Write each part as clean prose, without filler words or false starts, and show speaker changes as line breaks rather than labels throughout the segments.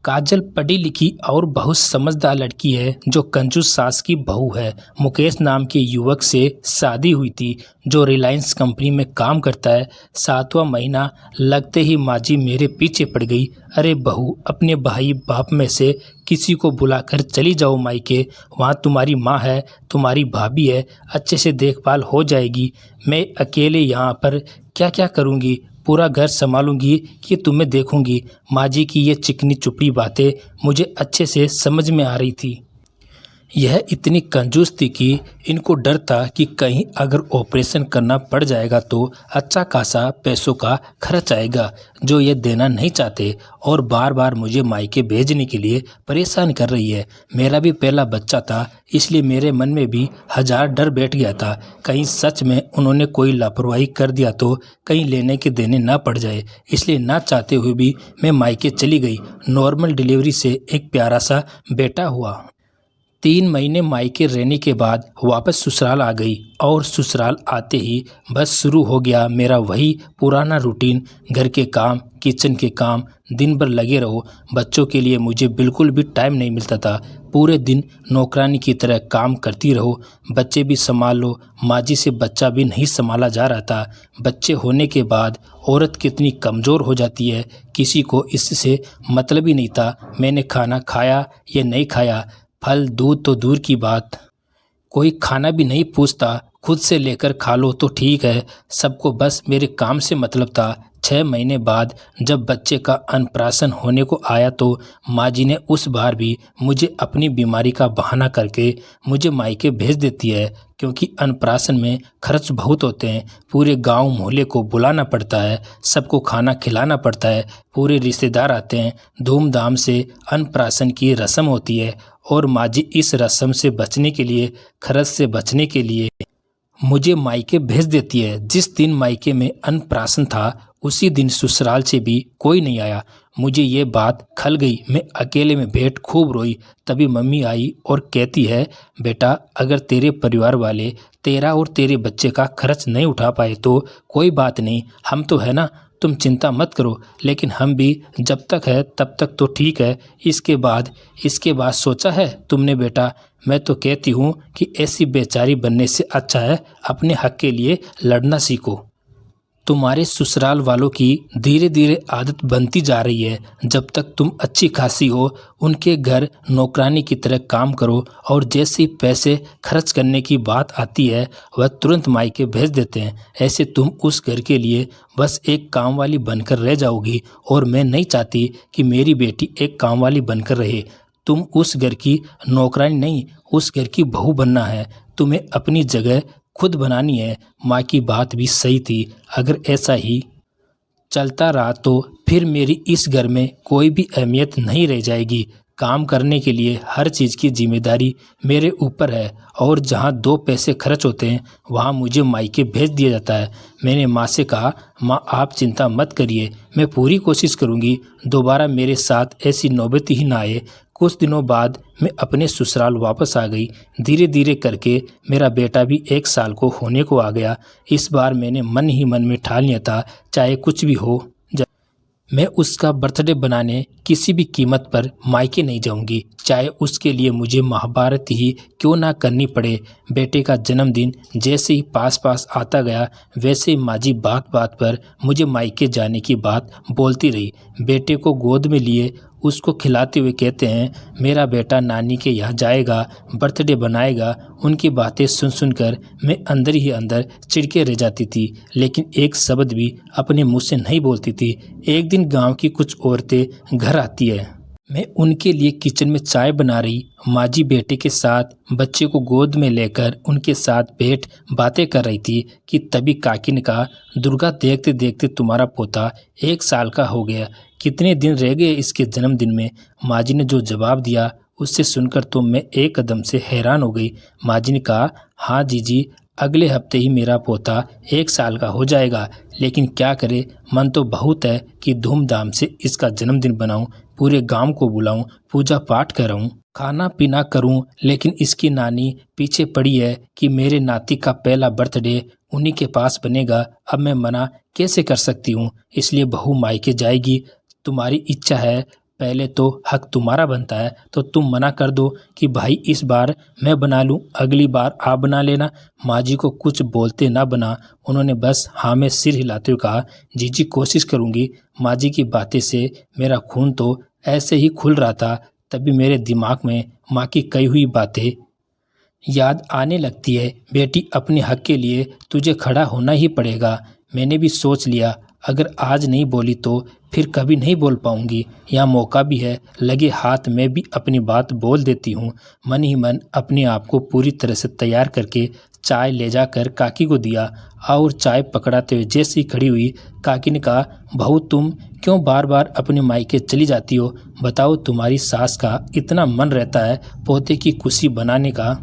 काजल पढ़ी लिखी और बहुत समझदार लड़की है जो कंजूस सास की बहू है। मुकेश नाम के युवक से शादी हुई थी जो रिलायंस कंपनी में काम करता है। 7वां महीना लगते ही माजी मेरे पीछे पड़ गई। अरे बहू, अपने भाई बाप में से किसी को बुलाकर चली जाओ मायके, वहाँ तुम्हारी माँ है, तुम्हारी भाभी है, अच्छे से देखभाल हो जाएगी। मैं अकेले यहाँ पर क्या क्या करूँगी, पूरा घर संभालूंगी कि तुम्हें देखूंगी। माँ जी की ये चिकनी चुपड़ी बातें मुझे अच्छे से समझ में आ रही थी। यह इतनी कंजूस थी कि इनको डर था कि कहीं अगर ऑपरेशन करना पड़ जाएगा तो अच्छा खासा पैसों का खर्च आएगा जो ये देना नहीं चाहते, और बार बार मुझे मायके भेजने के लिए परेशान कर रही है। मेरा भी पहला बच्चा था, इसलिए मेरे मन में भी हजार डर बैठ गया था। कहीं सच में उन्होंने कोई लापरवाही कर दिया तो कहीं लेने के देने ना पड़ जाए, इसलिए ना चाहते हुए भी मैं मायके चली गई। नॉर्मल डिलीवरी से एक प्यारा सा बेटा हुआ। 3 महीने मायके रहने के बाद वापस ससुराल आ गई, और ससुराल आते ही बस शुरू हो गया मेरा वही पुराना रूटीन। घर के काम, किचन के काम, दिन भर लगे रहो। बच्चों के लिए मुझे बिल्कुल भी टाइम नहीं मिलता था। पूरे दिन नौकरानी की तरह काम करती रहो, बच्चे भी संभाल लो। माँ से बच्चा भी नहीं संभाला जा रहा था। बच्चे होने के बाद औरत कितनी कमज़ोर हो जाती है, किसी को इससे मतलब ही नहीं था मैंने खाना खाया या नहीं खाया। फल दूध तो दूर की बात, कोई खाना भी नहीं पूछता, खुद से लेकर खा लो तो ठीक है। सबको बस मेरे काम से मतलब था। 6 महीने बाद जब बच्चे का अन्नप्राशन होने को आया तो माँ जी ने उस बार भी मुझे अपनी बीमारी का बहाना करके मुझे मायके भेज देती है, क्योंकि अन्नप्राशन में खर्च बहुत होते हैं। पूरे गांव मोहल्ले को बुलाना पड़ता है, सबको खाना खिलाना पड़ता है, पूरे रिश्तेदार आते हैं, धूमधाम से अन्नप्राशन की रस्म होती है। और माँ जी इस रस्म से बचने के लिए, खर्च से बचने के लिए मुझे मायके भेज देती है। जिस दिन मायके में अन्नप्राशन था उसी दिन ससुराल से भी कोई नहीं आया। मुझे ये बात खल गई, मैं अकेले में बैठ खूब रोई। तभी मम्मी आई और कहती है, बेटा अगर तेरे परिवार वाले तेरा और तेरे बच्चे का खर्च नहीं उठा पाए तो कोई बात नहीं, हम तो है ना, तुम चिंता मत करो। लेकिन हम भी जब तक है तब तक तो ठीक है, इसके बाद सोचा है तुमने बेटा? मैं तो कहती हूँ कि ऐसी बेचारी बनने से अच्छा है अपने हक के लिए लड़ना सीखो। तुम्हारे ससुराल वालों की धीरे धीरे आदत बनती जा रही है। जब तक तुम अच्छी खासी हो उनके घर नौकरानी की तरह काम करो, और जैसे ही पैसे खर्च करने की बात आती है वह तुरंत मायके भेज देते हैं। ऐसे तुम उस घर के लिए बस एक काम वाली बनकर रह जाओगी, और मैं नहीं चाहती कि मेरी बेटी एक काम वाली बनकर रहे। तुम उस घर की नौकरानी नहीं, उस घर की बहू बनना है। तुम्हें अपनी जगह खुद बनानी है। माँ की बात भी सही थी। अगर ऐसा ही चलता रहा तो फिर मेरी इस घर में कोई भी अहमियत नहीं रह जाएगी। काम करने के लिए हर चीज़ की जिम्मेदारी मेरे ऊपर है, और जहाँ 2 पैसे खर्च होते हैं वहाँ मुझे मायके भेज दिया जाता है। मैंने माँ से कहा, माँ आप चिंता मत करिए, मैं पूरी कोशिश करूँगी दोबारा मेरे साथ ऐसी नौबत ही ना आए। कुछ दिनों बाद मैं अपने ससुराल वापस आ गई। धीरे धीरे करके मेरा बेटा भी 1 साल को होने को आ गया। इस बार मैंने मन ही मन में ठान लिया था, चाहे कुछ भी हो मैं उसका बर्थडे बनाने किसी भी कीमत पर मायके नहीं जाऊंगी, चाहे उसके लिए मुझे महाभारत ही क्यों ना करनी पड़े। बेटे का जन्मदिन जैसे ही पास आता गया वैसे ही माँ जी बात बात पर मुझे मायके जाने की बात बोलती रही। बेटे को गोद में लिए उसको खिलाते हुए कहते हैं, मेरा बेटा नानी के यहाँ जाएगा, बर्थडे बनाएगा। उनकी बातें सुन सुनकर मैं अंदर ही अंदर चिढ़के रह जाती थी, लेकिन एक शब्द भी अपने मुंह से नहीं बोलती थी। एक दिन गांव की कुछ औरतें घर आती है। मैं उनके लिए किचन में चाय बना रही। माँ जी बेटे के साथ बच्चे को गोद में लेकर उनके साथ बैठ बातें कर रही थी कि तभी काकी ने कहा, दुर्गा देखते देखते तुम्हारा पोता 1 साल का हो गया, कितने दिन रह गए इसके जन्मदिन में। माँ जी ने जो जवाब दिया उससे सुनकर तो मैं एक कदम से हैरान हो गई। माँ जी ने कहा, हाँ जीजी, अगले हफ्ते ही मेरा पोता 1 साल का हो जाएगा, लेकिन क्या करे, मन तो बहुत है कि धूमधाम से इसका जन्मदिन बनाऊं, पूरे गांव को बुलाऊं, पूजा पाठ कराऊं, खाना पीना करूं। लेकिन इसकी नानी पीछे पड़ी है कि मेरे नाती का पहला बर्थडे उन्हीं के पास बनेगा। अब मैं मना कैसे कर सकती हूँ? इसलिए बहू मायके जाएगी, तुम्हारी इच्छा है पहले तो हक तुम्हारा बनता है, तो तुम मना कर दो कि भाई इस बार मैं बना लूँ, अगली बार आप बना लेना। माँ जी को कुछ बोलते ना बना, उन्होंने बस हाँ में सिर हिलाते हुए कहा, जीजी कोशिश करूँगी। माँ जी की बातें से मेरा खून तो ऐसे ही खुल रहा था, तभी मेरे दिमाग में माँ की कही हुई बातें याद आने लगती है। बेटी, अपने हक के लिए तुझे खड़ा होना ही पड़ेगा। मैंने भी सोच लिया, अगर आज नहीं बोली तो फिर कभी नहीं बोल पाऊंगी। यहाँ मौका भी है, लगे हाथ में भी अपनी बात बोल देती हूँ। मन ही मन अपने आप को पूरी तरह से तैयार करके चाय ले जाकर काकी को दिया और चाय पकड़ाते हुए जैसे ही खड़ी हुई, काकी ने कहा, बहू तुम क्यों बार बार अपने मायके चली जाती हो? बताओ, तुम्हारी सास का इतना मन रहता है पोते की खुशी बनाने का,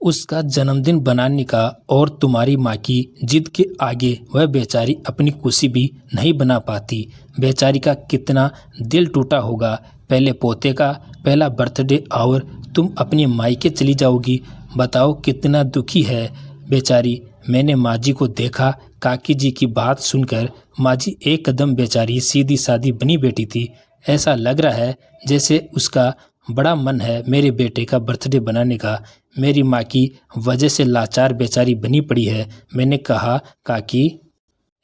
उसका जन्मदिन बनाने का, और तुम्हारी माँ की जिद के आगे वह बेचारी अपनी खुशी भी नहीं बना पाती। बेचारी का कितना दिल टूटा होगा। पहले पोते का पहला बर्थडे और तुम अपनी मायके चली जाओगी। बताओ कितना दुखी है बेचारी। मैंने माँ जी को देखा। काकी जी की बात सुनकर माँ जी एक कदम बेचारी सीधी सादी बनी बैठी थी। ऐसा लग रहा है जैसे उसका बड़ा मन है मेरे बेटे का बर्थडे बनाने का। मेरी माँ की वजह से लाचार बेचारी बनी पड़ी है। मैंने कहा, काकी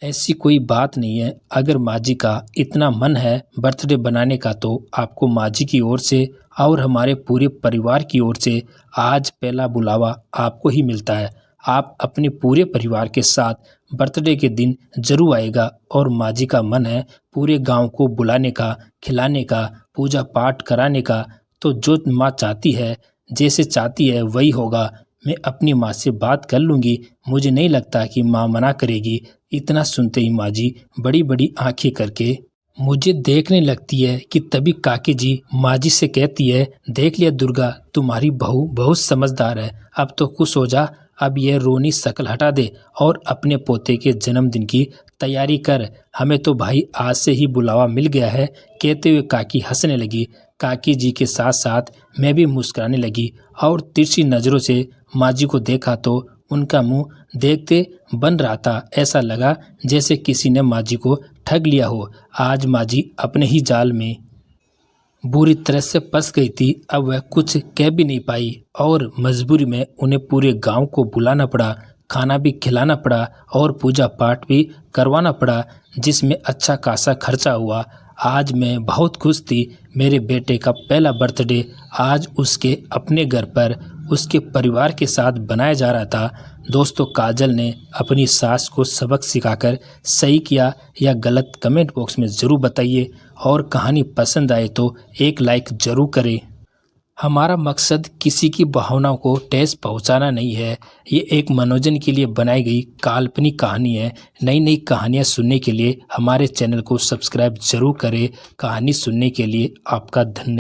ऐसी कोई बात नहीं है। अगर माँ जी का इतना मन है बर्थडे बनाने का तो आपको माँ जी की ओर से और हमारे पूरे परिवार की ओर से आज पहला बुलावा आपको ही मिलता है। आप अपने पूरे परिवार के साथ बर्थडे के दिन जरूर आएगा। और माँ जी का मन है पूरे गांव को बुलाने का, खिलाने का, पूजा पाठ कराने का। तो जो माँ चाहती है, जैसे चाहती है वही होगा। मैं अपनी माँ से बात कर लूँगी, मुझे नहीं लगता कि माँ मना करेगी। इतना सुनते ही माँ जी बड़ी बड़ी आंखें करके मुझे देखने लगती है कि तभी काकी जी माँ जी से कहती है, देख लिया दुर्गा, तुम्हारी बहू बहुत समझदार है। अब तो खुश हो जा, अब यह रोनी शकल हटा दे और अपने पोते के जन्मदिन की तैयारी कर। हमें तो भाई आज से ही बुलावा मिल गया है। कहते हुए काकी हंसने लगी। काकी जी के साथ साथ मैं भी मुस्कुराने लगी और तिरछी नज़रों से माँ जी को देखा तो उनका मुंह देखते बन रहा था। ऐसा लगा जैसे किसी ने माँ जी को ठग लिया हो। आज माँ जी अपने ही जाल में बुरी तरह से फंस गई थी। अब वह कुछ कह भी नहीं पाई और मजबूरी में उन्हें पूरे गांव को बुलाना पड़ा, खाना भी खिलाना पड़ा और पूजा पाठ भी करवाना पड़ा, जिसमें अच्छा खासा खर्चा हुआ। आज मैं बहुत खुश थी। मेरे बेटे का पहला बर्थडे आज उसके अपने घर पर उसके परिवार के साथ बनाया जा रहा था। दोस्तों, काजल ने अपनी सास को सबक सिखाकर सही किया या गलत, कमेंट बॉक्स में ज़रूर बताइए। और कहानी पसंद आए तो एक लाइक ज़रूर करें। हमारा मकसद किसी की भावनाओं को ठेस पहुंचाना नहीं है। ये एक मनोरंजन के लिए बनाई गई काल्पनिक कहानी है। नई नई कहानियां सुनने के लिए हमारे चैनल को सब्सक्राइब जरूर करें। कहानी सुनने के लिए आपका धन्यवाद।